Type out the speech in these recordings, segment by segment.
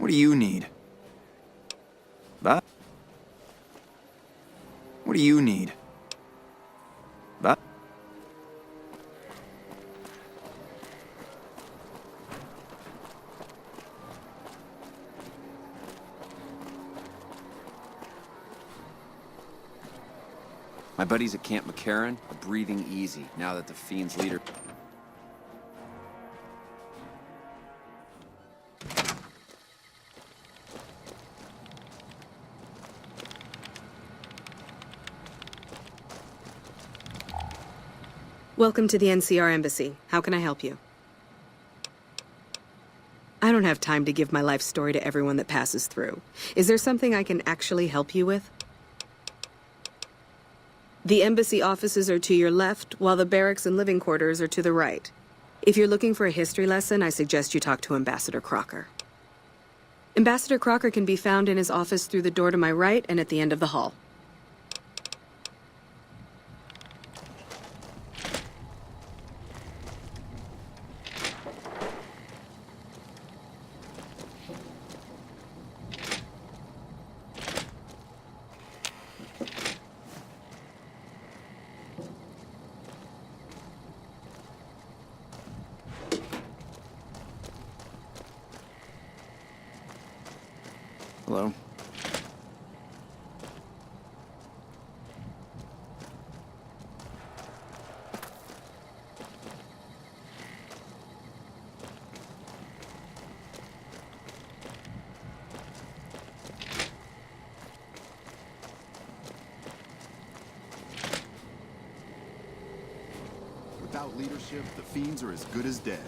What do you need? What? What do you need? What? My buddies at Camp McCarran are breathing easy now that the Fiend's leader... Welcome to the NCR Embassy. How can I help you? I don't have time to give my life story to everyone that passes through. Is there something I can actually help you with? The embassy offices are to your left, while the barracks and living quarters are to the right. If you're looking for a history lesson, I suggest you talk to Ambassador Crocker. Ambassador Crocker can be found in his office through the door to my right and at the end of the hall. Hello? Without leadership, the Fiends are as good as dead.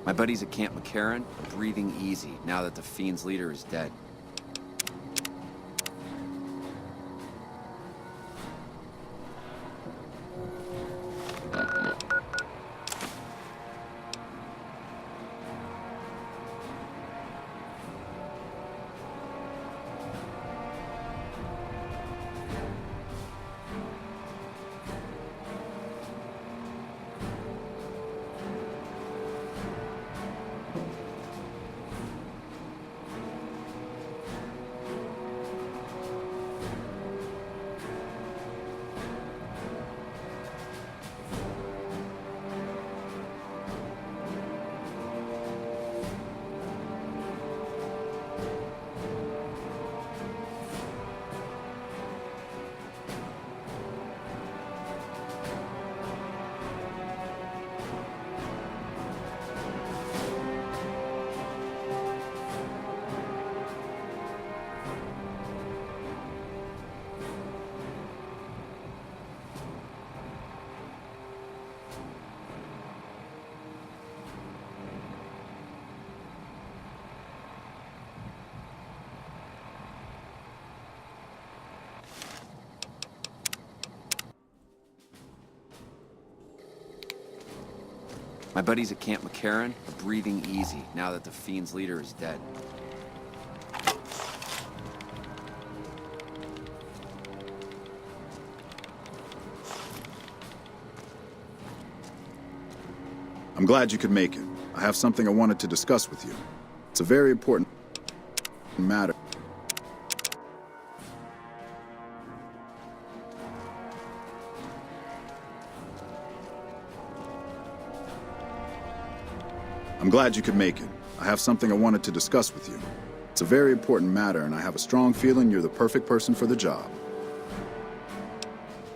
My buddies at Camp McCarran are breathing easy now that the Fiend's leader is dead. My buddies at Camp McCarran are breathing easy now that the Fiend's leader is dead. I'm glad you could make it. I have something I wanted to discuss with you. It's a very important matter. I'm glad you could make it. I have something I wanted to discuss with you. It's a very important matter, and I have a strong feeling you're the perfect person for the job.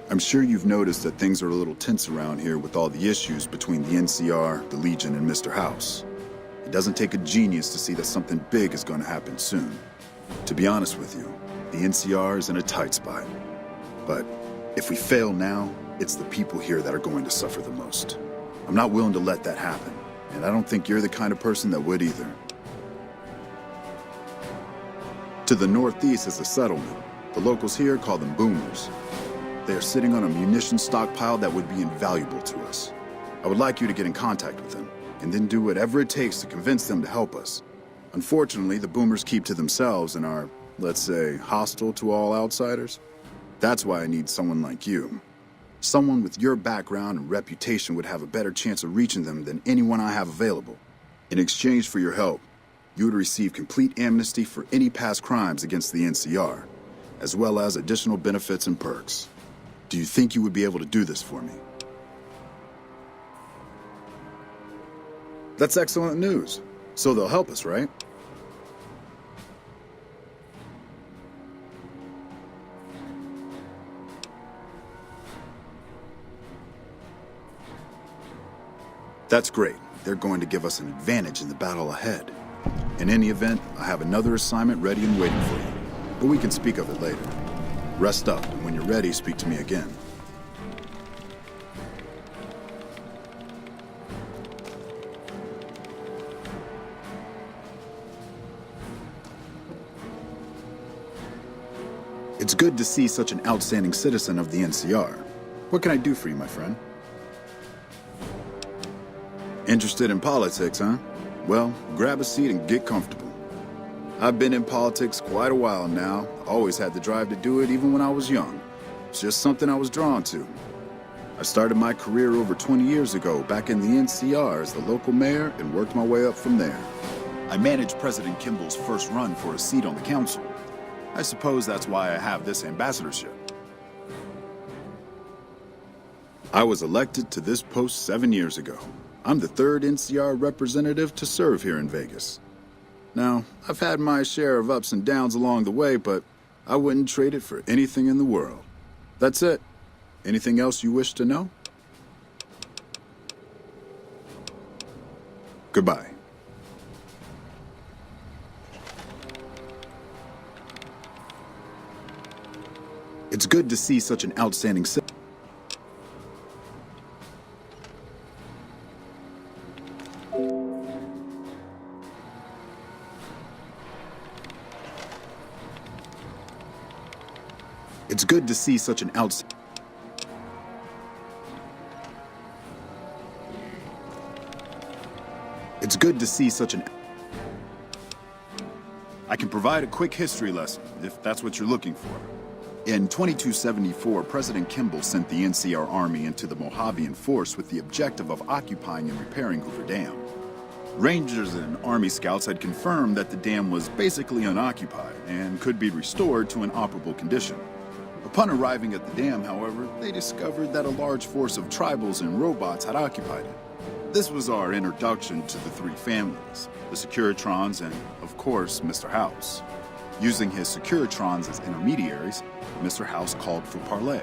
I'm sure you've noticed that things are a little tense around here with all the issues between the NCR, the Legion, and Mr. House. It doesn't take a genius to see that something big is going to happen soon. To be honest with you, the NCR is in a tight spot. But if we fail now, it's the people here that are going to suffer the most. I'm not willing to let that happen. And I don't think you're the kind of person that would either. To the northeast is a settlement. The locals here call them boomers. They are sitting on a munitions stockpile that would be invaluable to us. I would like you to get in contact with them, and then do whatever it takes to convince them to help us. Unfortunately, the boomers keep to themselves and are, let's say, hostile to all outsiders. That's why I need someone like you. Someone with your background and reputation would have a better chance of reaching them than anyone I have available. In exchange for your help, you would receive complete amnesty for any past crimes against the NCR, as well as additional benefits and perks. Do you think you would be able to do this for me? That's excellent news. So they'll help us, right? That's great. They're going to give us an advantage in the battle ahead. In any event, I have another assignment ready and waiting for you, but we can speak of it later. Rest up, and when you're ready, speak to me again. It's good to see such an outstanding citizen of the NCR. What can I do for you, my friend? Interested in politics, huh? Well, grab a seat and get comfortable. I've been in politics quite a while now. Always had the drive to do it even when I was young. It's just something I was drawn to. I started my career over 20 years ago back in the NCR as the local mayor and worked my way up from there. I managed President Kimball's first run for a seat on the council. I suppose that's why I have this ambassadorship. I was elected to this post 7 years ago. I'm the third NCR representative to serve here in Vegas. Now, I've had my share of ups and downs along the way, but I wouldn't trade it for anything in the world. That's it. Anything else you wish to know? Goodbye. It's good to see such an outstanding citizen. It's good to see such an It's good to see such an... I can provide a quick history lesson, if that's what you're looking for. In 2274, President Kimball sent the NCR Army into the Mojavian Force with the objective of occupying and repairing Hoover Dam. Rangers and Army scouts had confirmed that the dam was basically unoccupied and could be restored to an operable condition. Upon arriving at the dam, however, they discovered that a large force of tribals and robots had occupied it. This was our introduction to the three families, the Securitrons and, of course, Mr. House. Using his Securitrons as intermediaries, Mr. House called for parley.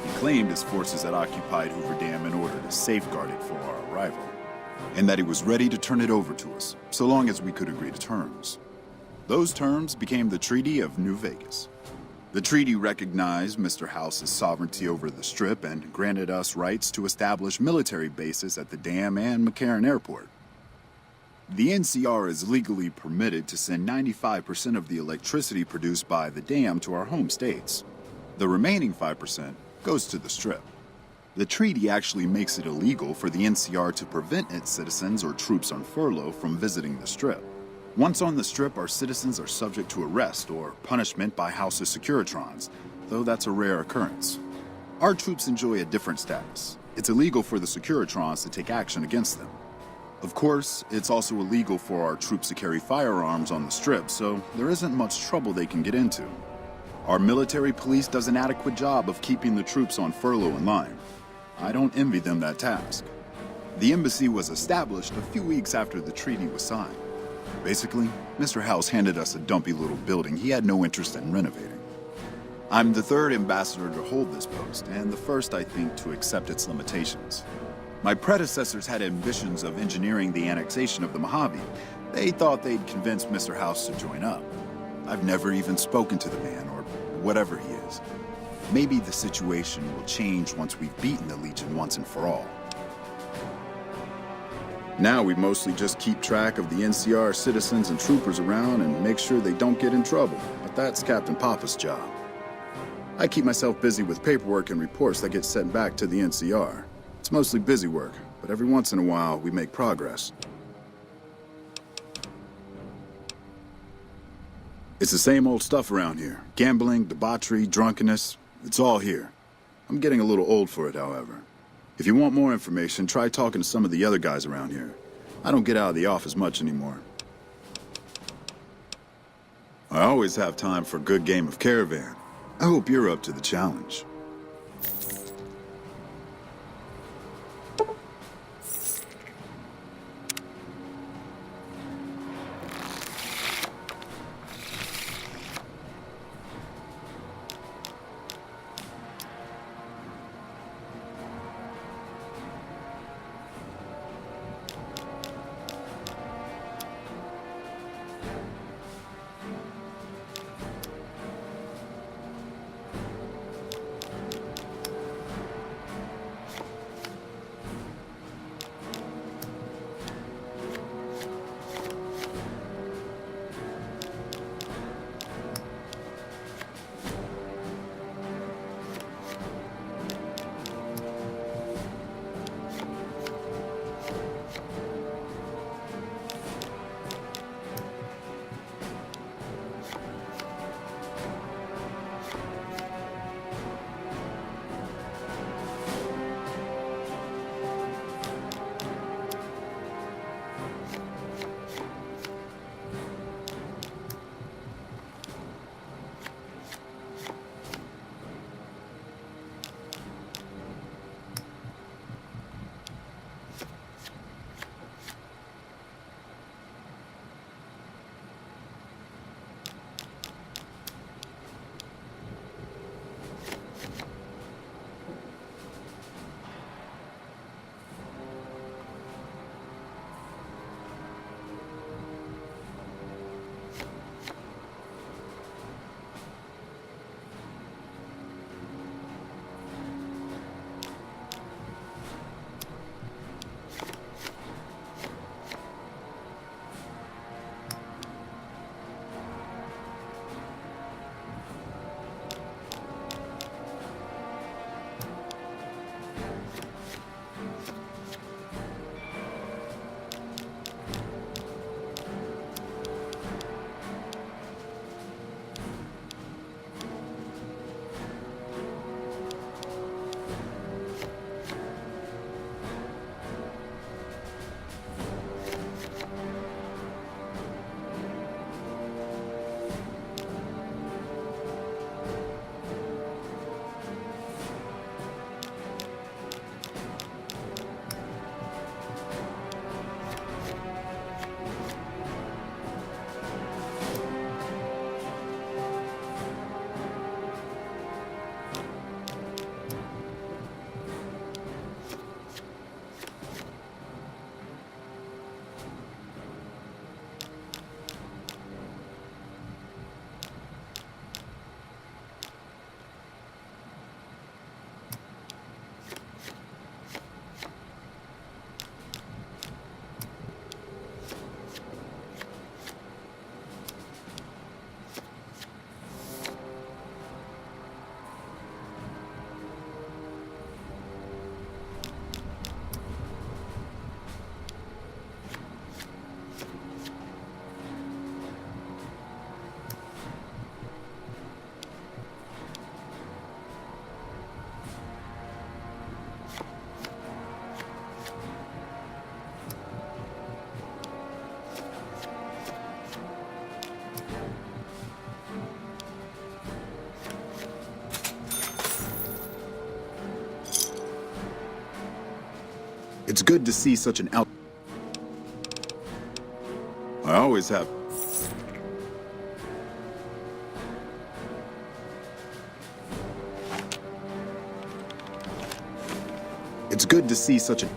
He claimed his forces had occupied Hoover Dam in order to safeguard it for our arrival, and that he was ready to turn it over to us, so long as we could agree to terms. Those terms became the Treaty of New Vegas. The treaty recognized Mr. House's sovereignty over the Strip and granted us rights to establish military bases at the dam and McCarran Airport. The NCR is legally permitted to send 95% of the electricity produced by the dam to our home states. The remaining 5% goes to the Strip. The treaty actually makes it illegal for the NCR to prevent its citizens or troops on furlough from visiting the Strip. Once on the Strip, our citizens are subject to arrest or punishment by House's Securitrons, though that's a rare occurrence. Our troops enjoy a different status. It's illegal for the Securitrons to take action against them. Of course, it's also illegal for our troops to carry firearms on the Strip, so there isn't much trouble they can get into. Our military police does an adequate job of keeping the troops on furlough in line. I don't envy them that task. The embassy was established a few weeks after the treaty was signed. Basically, Mr. House handed us a dumpy little building he had no interest in renovating. I'm the third ambassador to hold this post, and the first, I think, to accept its limitations. My predecessors had ambitions of engineering the annexation of the Mojave. They thought they'd convince Mr. House to join up. I've never even spoken to the man, or whatever he is. Maybe the situation will change once we've beaten the Legion once and for all. Now we mostly just keep track of the NCR citizens and troopers around and make sure they don't get in trouble, but that's Captain Papa's job. I keep myself busy with paperwork and reports that get sent back to the NCR. It's mostly busy work, but every once in a while we make progress. It's the same old stuff around here. Gambling, debauchery, drunkenness, it's all here. I'm getting a little old for it, however. If you want more information, try talking to some of the other guys around here. I don't get out of the office much anymore. I always have time for a good game of Caravan. I hope you're up to the challenge. It's good to see such an out... I always have... It's good to see such an...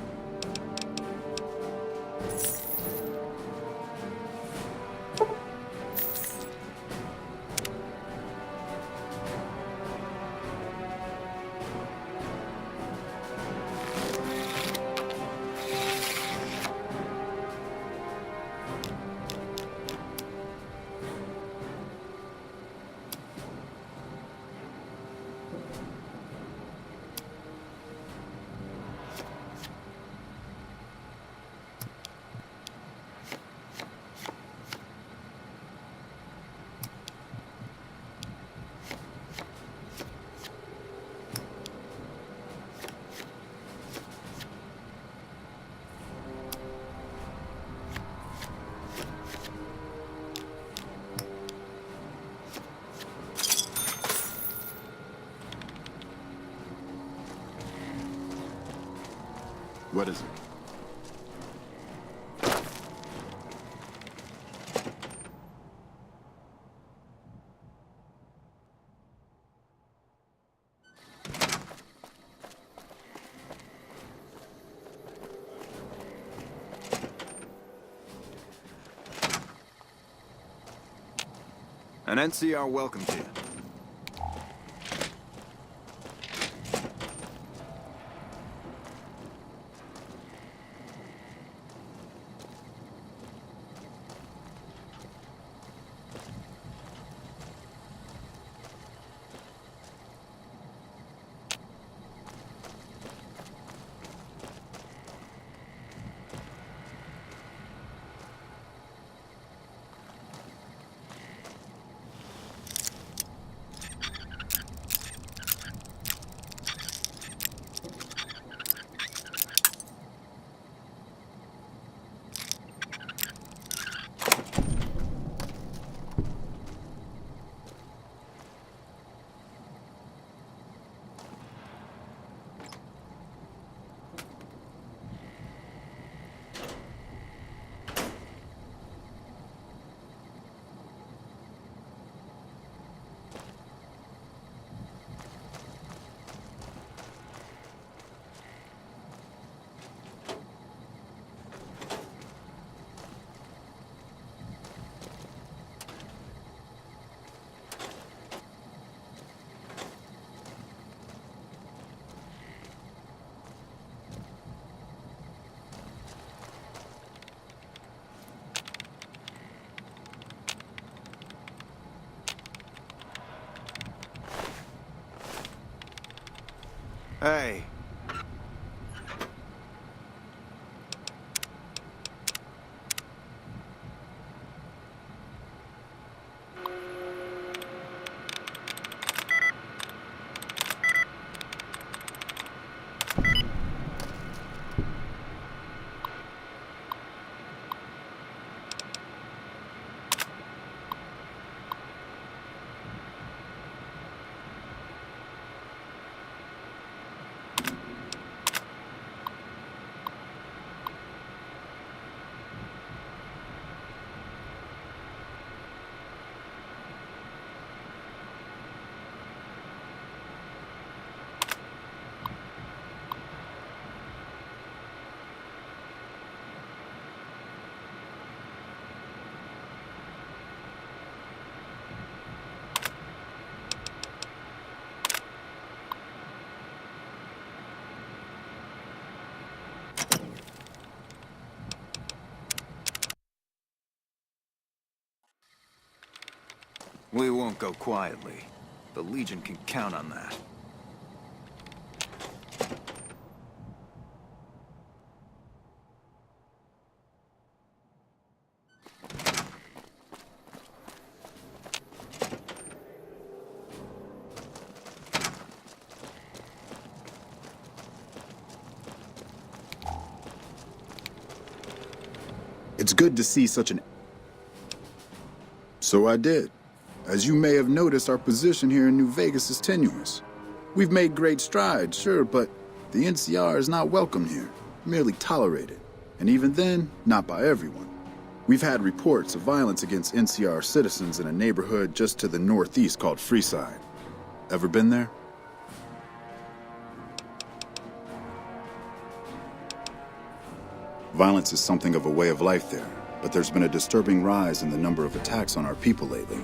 What is it? An NCR welcome to you. Hey. We won't go quietly. The Legion can count on that. It's good to see such an... So I did. As you may have noticed, our position here in New Vegas is tenuous. We've made great strides, sure, but the NCR is not welcome here, merely tolerated. And even then, not by everyone. We've had reports of violence against NCR citizens in a neighborhood just to the northeast called Freeside. Ever been there? Violence is something of a way of life there, but there's been a disturbing rise in the number of attacks on our people lately.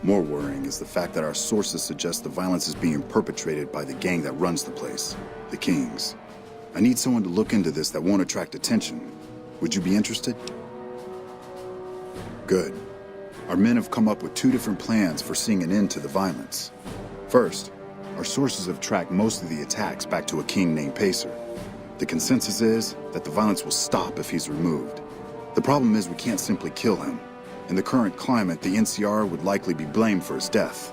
More worrying is the fact that our sources suggest the violence is being perpetrated by the gang that runs the place, the Kings. I need someone to look into this that won't attract attention. Would you be interested? Good. Our men have come up with 2 different plans for seeing an end to the violence. First, our sources have tracked most of the attacks back to a king named Pacer. The consensus is that the violence will stop if he's removed. The problem is we can't simply kill him. In the current climate, the NCR would likely be blamed for his death.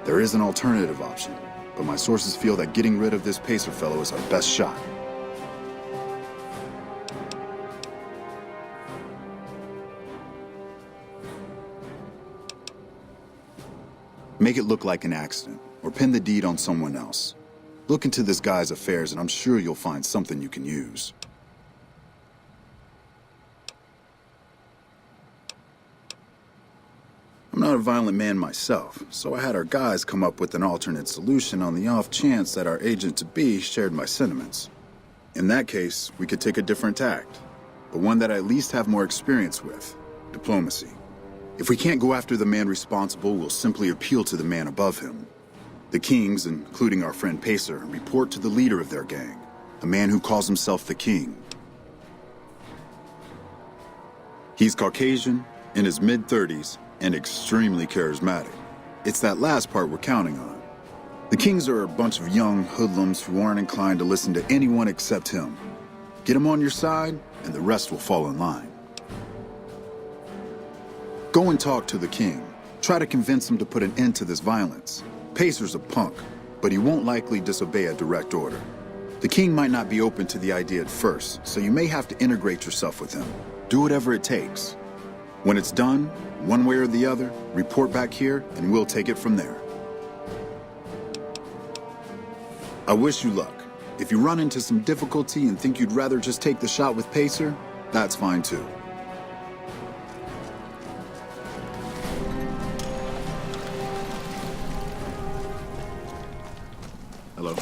There is an alternative option, but my sources feel that getting rid of this Pacer fellow is our best shot. Make it look like an accident, or pin the deed on someone else. Look into this guy's affairs and I'm sure you'll find something you can use. I'm not a violent man myself, so I had our guys come up with an alternate solution on the off chance that our agent-to-be shared my sentiments. In that case, we could take a different tact, but one that I at least have more experience with: diplomacy. If we can't go after the man responsible, we'll simply appeal to the man above him. The Kings, including our friend Pacer, report to the leader of their gang, a man who calls himself the King. He's Caucasian, in his mid-30s, and extremely charismatic. It's that last part we're counting on. The Kings are a bunch of young hoodlums who aren't inclined to listen to anyone except him. Get him on your side, and the rest will fall in line. Go and talk to the King. Try to convince him to put an end to this violence. Pacer's a punk, but he won't likely disobey a direct order. The King might not be open to the idea at first, so you may have to integrate yourself with him. Do whatever it takes. When it's done, one way or the other, report back here, and we'll take it from there. I wish you luck. If you run into some difficulty and think you'd rather just take the shot with Pacer, that's fine too. Hello?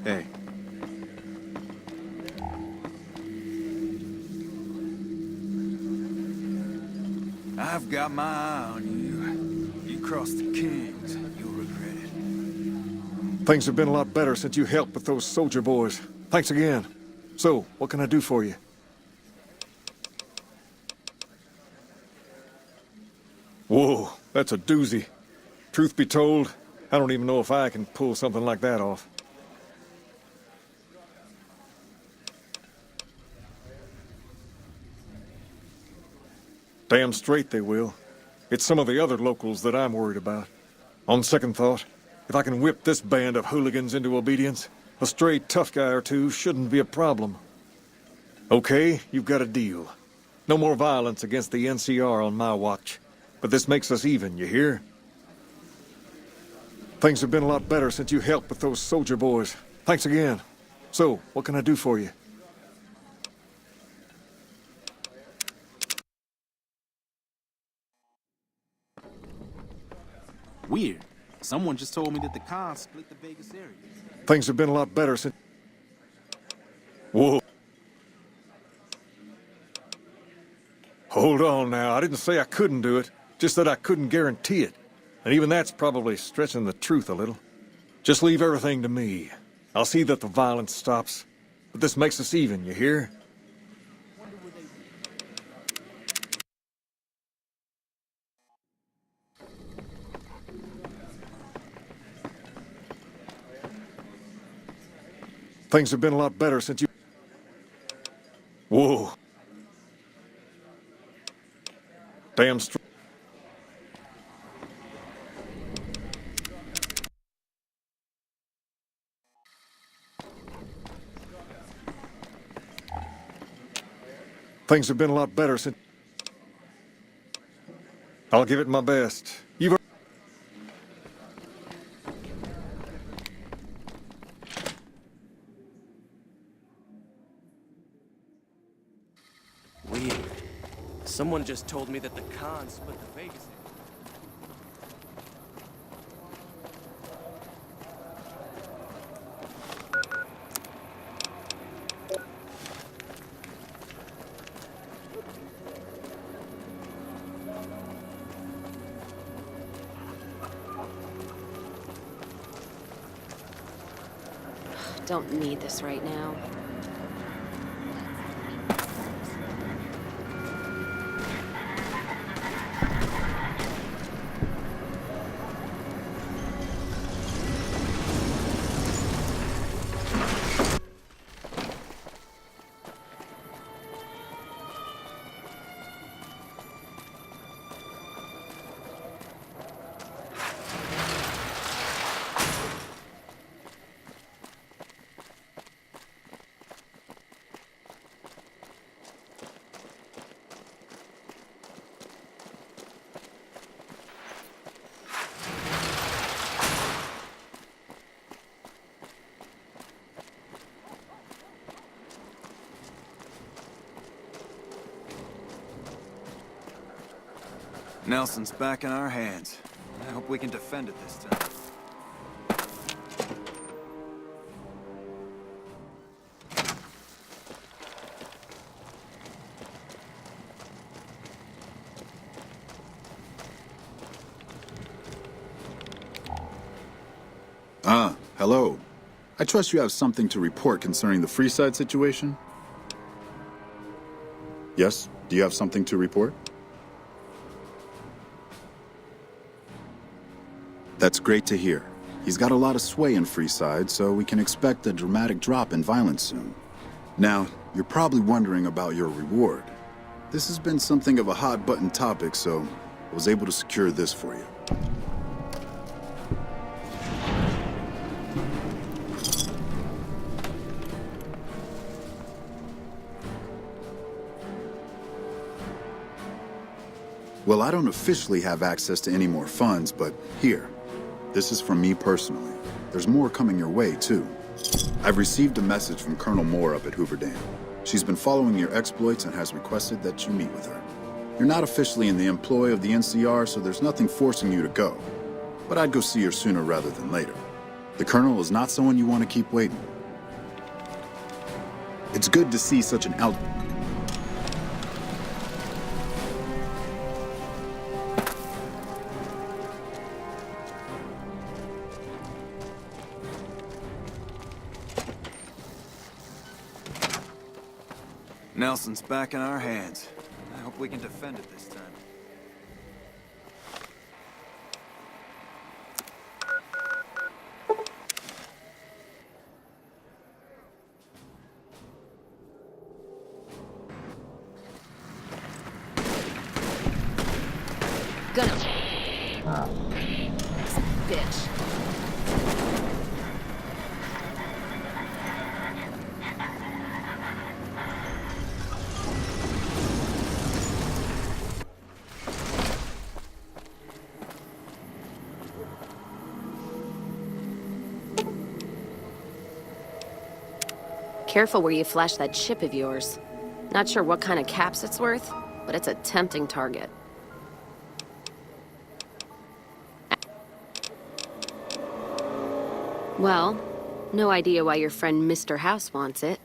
Hey. I've got my eye on you. You cross the Kings, you'll regret it. Things have been a lot better since you helped with those soldier boys. Thanks again. So, what can I do for you? Whoa, that's a doozy. Truth be told, I don't even know if I can pull something like that off. Damn straight they will. It's some of the other locals that I'm worried about. On second thought, if I can whip this band of hooligans into obedience, a stray tough guy or two shouldn't be a problem. Okay, you've got a deal. No more violence against the NCR on my watch. But this makes us even, you hear? Things have been a lot better since you helped with those soldier boys. Thanks again. So, what can I do for you? Weird. Someone just told me that the cons split the Vegas area. Things have been a lot better since... Whoa. Hold on now. I didn't say I couldn't do it. Just that I couldn't guarantee it. And even that's probably stretching the truth a little. Just leave everything to me. I'll see that the violence stops. But this makes us even, you hear? Things have been a lot better since you... Whoa. Damn straight. Things have been a lot better since... I'll give it my best. You've... Weird. Someone just told me that the cons split the Vegas. Don't need this right now. Nelson's back in our hands. I hope we can defend it this time. Hello. I trust you have something to report concerning the Freeside situation? Yes? Do you have something to report? That's great to hear. He's got a lot of sway in Freeside, so we can expect a dramatic drop in violence soon. Now, you're probably wondering about your reward. This has been something of a hot-button topic, so I was able to secure this for you. Well, I don't officially have access to any more funds, but here. This is from me personally. There's more coming your way, too. I've received a message from Colonel Moore up at Hoover Dam. She's been following your exploits and has requested that you meet with her. You're not officially in the employ of the NCR, so there's nothing forcing you to go. But I'd go see her sooner rather than later. The Colonel is not someone you want to keep waiting. It's good to see such an Nelson's back in our hands. I hope we can defend it this time. Gonna. Bitch. Careful where you flash that chip of yours. Not sure what kind of caps it's worth, but it's a tempting target. Well, no idea why your friend Mr. House wants it,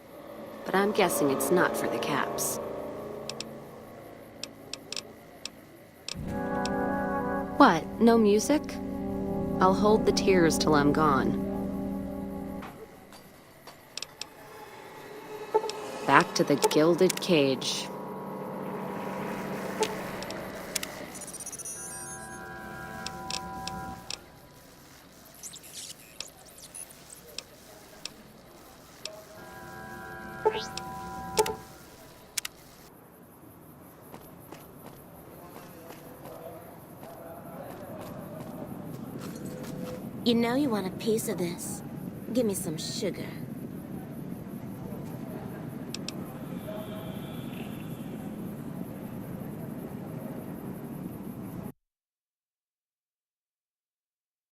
but I'm guessing it's not for the caps. What, no music? I'll hold the tears till I'm gone. Back to the gilded cage. You know you want a piece of this. Give me some sugar.